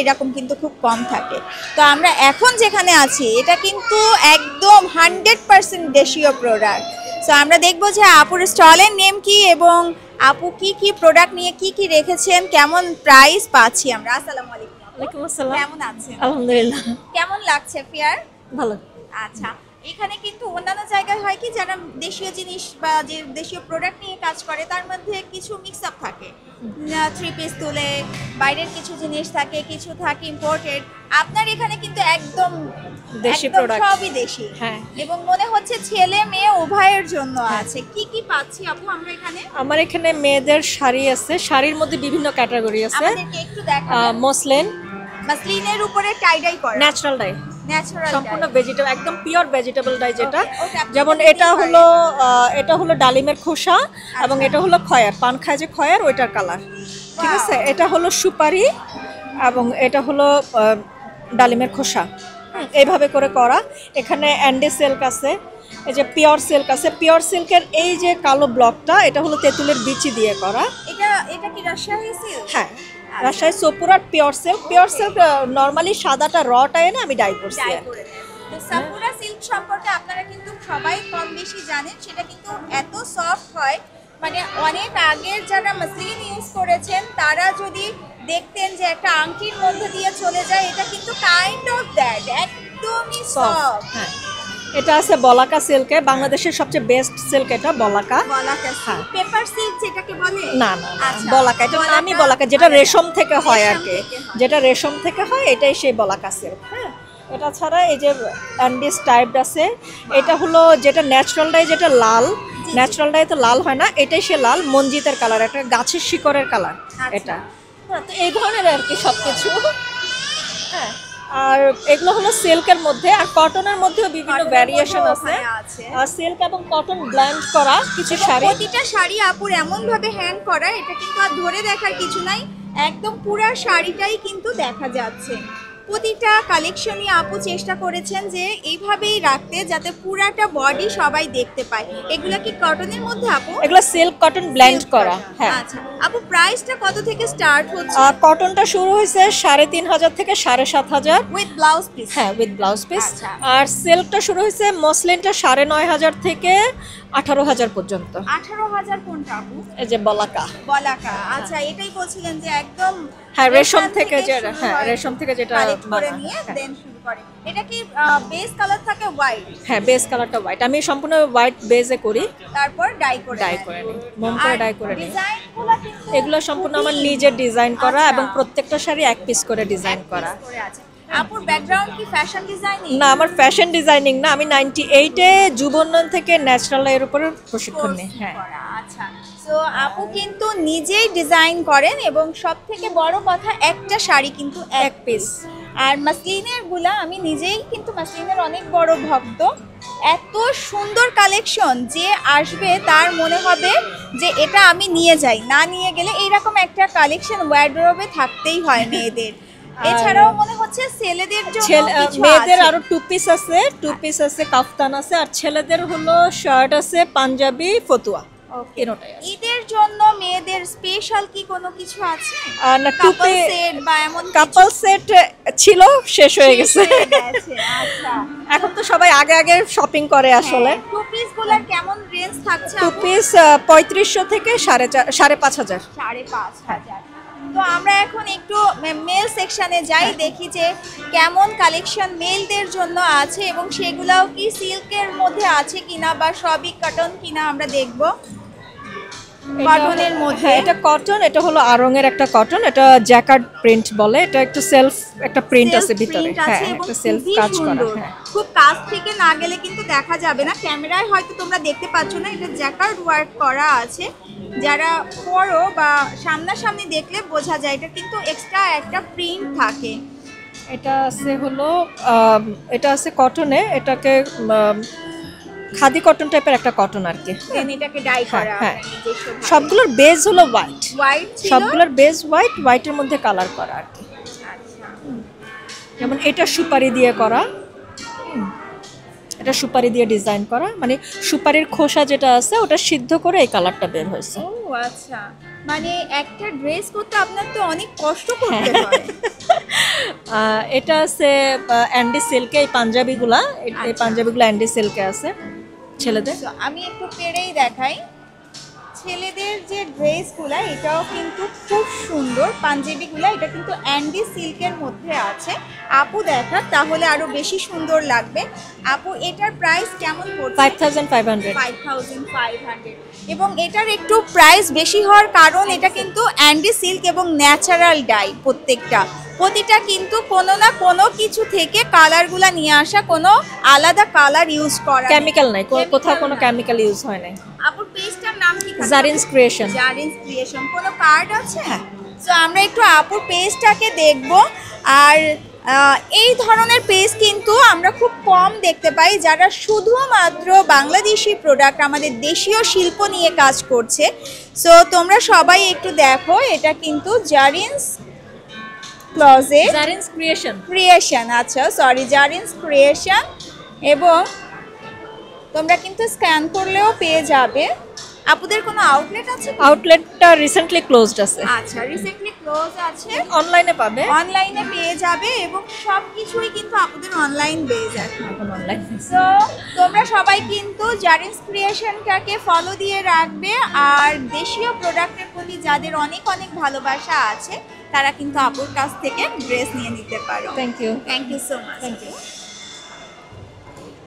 এরকম কিন্তু খুব কম থাকে। তো আমরা এখন যেখানে আছি এটা কিন্তু একদম 100% দেশীয় প্রোডাক্ট। সো আমরা দেখবো যে আপুর স্টলের নেম কি এবং আপু কি কি প্রোডাক্ট নিয়ে কি কি রেখেছেন, কেমন প্রাইস পাচ্ছি আমরা। আসসালামু আলাইকুম। ওয়ালাইকুম আসসালাম। কেমন আছেন? আলহামদুলিল্লাহ কেমন লাগছে ফেয়ার? ভালো। আচ্ছা, এখানে কিন্তু অন্যান্য জায়গায় হয় কি যারা দেশীয় জিনিস বা যে দেশীয় প্রোডাক্ট নিয়ে কাজ করে তার মধ্যে কিছু মিক্স আপ থাকে, থ্রি পিস তুলে বাইরের কিছু জিনিস থাকে, কিছু থাকে ইম্পোর্টেড। আপনার এখানে কিন্তু একদম দেশি প্রোডাক্ট, সবই দেশি। হ্যাঁ, এবং মনে হচ্ছে ছেলে মেয়ে উভয়ের জন্য আছে। কি কি পাচ্ছি আপু আমরা এখানে? আমার এখানে মেয়েদের শাড়ি আছে, শাড়ির মধ্যে বিভিন্ন ক্যাটাগরি আছে। আমাদেরকে একটু দেখান। মসলিন, মাসলিনের উপরে টাই ডাই করা, ন্যাচারাল ডাই, ন্যাচারাল সম্পূর্ণ ভেজিটেবল, একদম পিওর ভেজিটেবল ডাই যেটা। ওকে, আপনি যেমন এটা হলো ডালিমের খোসা এবং এটা হলো খয়ের, পান খায় যে খয়ের ওইটার কালার, ঠিক আছে। এটা হলো সুপারি এবং এটা হলো ডালিমের খোসা, এইভাবে করে করা। এখানে অ্যান্ডি সিল্ক আছে, এই যে পিওর সিল্ক আছে। পিওর সিল্কের এই যে কালো ব্লকটা এটা হলো তেঁতুলের বিচি দিয়ে করা। এটা কি রাজশাহী সিল্ক? হ্যাঁ, রাজশাহী সোপুরার pure silk. Pure silk normally সাদাটা রটা এনে আমি ডাই করছি। তো সাপুরা সিল্ক সম্পর্কে আপনারা কিন্তু সবাই কম বেশি জানেন, সেটা কিন্তু এত সফট হয়, মানে অনেক আগের যারা মাসলিন ইউজ করেছেন তারা যদি দেখতেন যে একটা আংটির মধ্যে দিয়ে চলে যায়, এটা কিন্তু কাইন্ড অফ দ্যাট, একদমই সফট। হ্যাঁ, এটা আছে বলাকা সিল্কে, বাংলাদেশের সবচেয়ে বেস্ট সিল্ক এটা বলাকা। বলাকা সিল্ক, পেপার সিল্ক যেটাকে বলে? না না, বলাকা, এটা আমি বলাকা, যেটা রেশম থেকে হয় আর কি, যেটা রেশম থেকে হয় এটাই সেই বলাকা সিল্ক। হ্যাঁ, এটা ছাড়া এই যে অ্যান্ডিস টাইপড আছে, এটা হলো যেটা ন্যাচারাল ডাই, যেটা লাল। ন্যাচারাল ডাই তো লাল হয় না, এটাই সে লাল মঞ্জিতের কালার, একটা গাছের শিকড়ের কালার এটা। হ্যাঁ, তো এই ধরনের আর কি সবকিছু। হ্যাঁ, আর এগুলো হলো সিল্কের মধ্যে, আর কটনের মধ্যেও বিভিন্ন ভ্যারিয়েশন আছে। সিল্ক এবং কটন ব্লেন্ড করা কিছু শাড়ি। প্রতিটা শাড়ি আপুর এমন ভাবে হ্যান্ড করা, এটা কিন্তু আর ধরে দেখার কিছু নাই, একদম পুরো শাড়িটাই কিন্তু দেখা যাচ্ছে। প্রতিটা কালেকশনই আপু চেষ্টা করেছেন যে এইভাবেই রাখতে, যাতে পুরাটা বডি সবাই দেখতে পায়। এগুলা কি কটনের মধ্যে আপু? এগুলো সিল্ক কটন ব্লেন্ড করা। হ্যাঁ, আচ্ছা আপু, প্রাইসটা কত থেকে স্টার্ট হচ্ছে? কটনটা শুরু হয়েছে 3,500 থেকে 7,500 উইথ ব্লাউজ পিস। হ্যাঁ, উইথ ব্লাউজ পিস। আচ্ছা। আর সিল্কটা শুরু হয়েছে মসলিনটা 9,500 থেকে 18,000 পর্যন্ত। 18,000 কোনটা আপু? এই যে বলাকা। বলাকা, আচ্ছা, এটাই বলছিলেন যে একদম হ্যাঁ, রেশম থেকে যেটা, হ্যাঁ রেশম থেকে যেটা করে নিয়ে দেন শুরু করে। এটা কি বেস কালার থাকে হোয়াইট? হ্যাঁ, বেস কালারটা হোয়াইট, আমি সম্পূর্ণ হোয়াইট বেজে করি, তারপর ডাই করে নিই, মোম করে ডাই করে নিই। ডিজাইনগুলো কিন্তু এগুলো সম্পূর্ণ আমার নিজের ডিজাইন করা এবং প্রত্যেকটা শাড়ি এক পিস করে ডিজাইন করা। আপুর ব্যাকগ্রাউন্ড কি ফ্যাশন ডিজাইনিং? না, আমার ফ্যাশন ডিজাইনিং না, আমি 98-এ যুব উন্নয়ন থেকে ন্যাচারাল এর উপরে প্রশিক্ষণ নিই। হ্যাঁ, আচ্ছা। সো আপু কিন্তু নিজেই ডিজাইন করেন এবং সবথেকে বড় কথা একটা শাড়ি কিন্তু এক পিস। আর মাসলিনের গুলা, আমি নিজেই কিন্তু মাসলিনের অনেক বড় ভক্ত। এত সুন্দর কালেকশন, যে আসবে তার মনে হবে যে এটা আমি নিয়ে যাই, না নিয়ে গেলে এইরকম একটা কালেকশন ওয়ার্ডরোবে থাকতেই হয় মেয়েদের। এছাড়াও মনে হচ্ছে ছেলেদের জন্য কিছু আছে। মেয়েদের আরো টু পিস আছে, কাফতান আছে, আর ছেলেদের হলো শার্ট আছে, পাঞ্জাবি, ফতুয়া। ঈদের জন্য মেয়েদের স্পেশাল কি কোনো কিছু আছে? না, কাপল সেট বা এমন কাপল সেট ছিল, শেষ হয়ে গেছে। আচ্ছা, এখন তো সবাই আগে আগে শপিং করে আসলে। টু পিস গুলার কেমন রেঞ্জ থাকছে? টু পিস 3500 থেকে 5,500। 5,500। তো আমরা এখন একটু মেল সেকশনে যাই, দেখি যে কেমন কালেকশন মেলদের জন্য আছে এবং সেগুলাও কি সিল্কের মধ্যে আছে কিনা বা সবই কটন কিনা আমরা দেখব। কটনের মধ্যে, এটা কটন, এটা হলো আরঙের একটা কটন, এটা জ্যাকার্ড প্রিন্ট বলে, এটা একটু সেলফ একটা প্রিন্ট আছে ভিতরে। হ্যাঁ, একটা সেলফ কাজ করা। হ্যাঁ, খুব কাছ থেকে না গেলে কিন্তু দেখা যাবে না, ক্যামেরায় হয়তো তোমরা দেখতে পাচ্ছ না, এটা জ্যাকার্ড ওয়ার্ক করা আছে। যারা পরো বা সামনাসামনি দেখলে বোঝা যায় এটা কিন্তু এক্সট্রা একটা প্রিন্ট থাকে। এটা আছে কটনে, এটাকে খাদি কটন টাইপের একটা কটন আর কি। এটাকে ডাই করা। হ্যাঁ, সবগুলোর বেজ হলো হোয়াইট, ছিল সবগুলোর বেজ হোয়াইটের মধ্যে কালার করা আর কি। আচ্ছা, যেমন এটা সুপারি দিয়ে করা, এটা সুপারি দিয়ে ডিজাইন করা, মানে সুপারির খোসা যেটা আছে ওটা সিদ্ধ করে এই কালারটা বের হয়েছে। ও আচ্ছা, মানে একটা ড্রেস করতে আপনার তো অনেক কষ্ট করতে হয়। এটা আছে অ্যান্ডি সিল্কে, এই পাঞ্জাবিগুলা, এই আচ্ছা। পাঞ্জাবিগুলো অ্যান্ডি সিল্কে আছে ছেলেদের। So, আমি একটু পেরেই দেখাই ছেলেদের যে ড্রেসগুলা, এটাও কিন্তু খুব সুন্দর। পাঞ্জাবিগুলা এটা কিন্তু অ্যান্ডি সিল্কের মধ্যে আছে। আপু দেখা তাহলে আরো বেশি সুন্দর লাগবে। আপু এটার প্রাইস কেমন পড়ছে? 5500। 5500। এবং এটার একটু প্রাইস বেশি হওয়ার কারণ এটা কিন্তু অ্যান্ডি সিল্ক এবং ন্যাচারাল ডাই, প্রতিটা কিন্তু কোনো না কোনো কিছু থেকে কালারগুলা নিয়ে আসা, কোনো আলাদা কালার ইউজ করা, কেমিক্যাল নাই, কোথাও কোনো কেমিক্যাল ইউজ হয় নাই। আপুর পেজটার নাম কি? জারিনস ক্রিয়েশন। জারিনস ক্রিয়েশন। কোনো কার্ড আছে? সো আমরা একটু আপুর পেজটাকে দেখব। আর এই ধরনের পেজ কিন্তু আমরা খুব কম দেখতে পাই, যারা শুধুমাত্র বাংলাদেশি প্রোডাক্ট, আমাদের দেশীয় শিল্প নিয়ে কাজ করছে। সো তোমরা সবাই একটু দেখো, এটা কিন্তু জারিনস ক্লোজেট, জারিনস ক্রিয়েশন, আচ্ছা সরি, জারিনস ক্রিয়েশন। এবং তোমরা কিন্তু স্ক্যান করলেও পেয়ে যাবে। আপুদের কোনো আউটলেট আছে? আউটলেটটা রিসেন্টলি ক্লোজড আছে। আচ্ছা, রিসেন্টলি ক্লোজ আছে। অনলাইনে পাবে, অনলাইনে পেয়ে যাবে এবং সব কিছুই কিন্তু আপুদের অনলাইন পেয়ে যাবে। এখন অনলাইন। সো তোমরা সবাই কিন্তু জারিনস ক্রিয়েশনটাকে ফলো দিয়ে রাখবে। আর দেশীয় প্রোডাক্টের প্রতি যাদের অনেক অনেক ভালোবাসা আছে, তারা কিন্তু আপুর কাছ থেকে ড্রেস নিয়ে নিতে পারো। Thank you. Thank you so much. Thank you.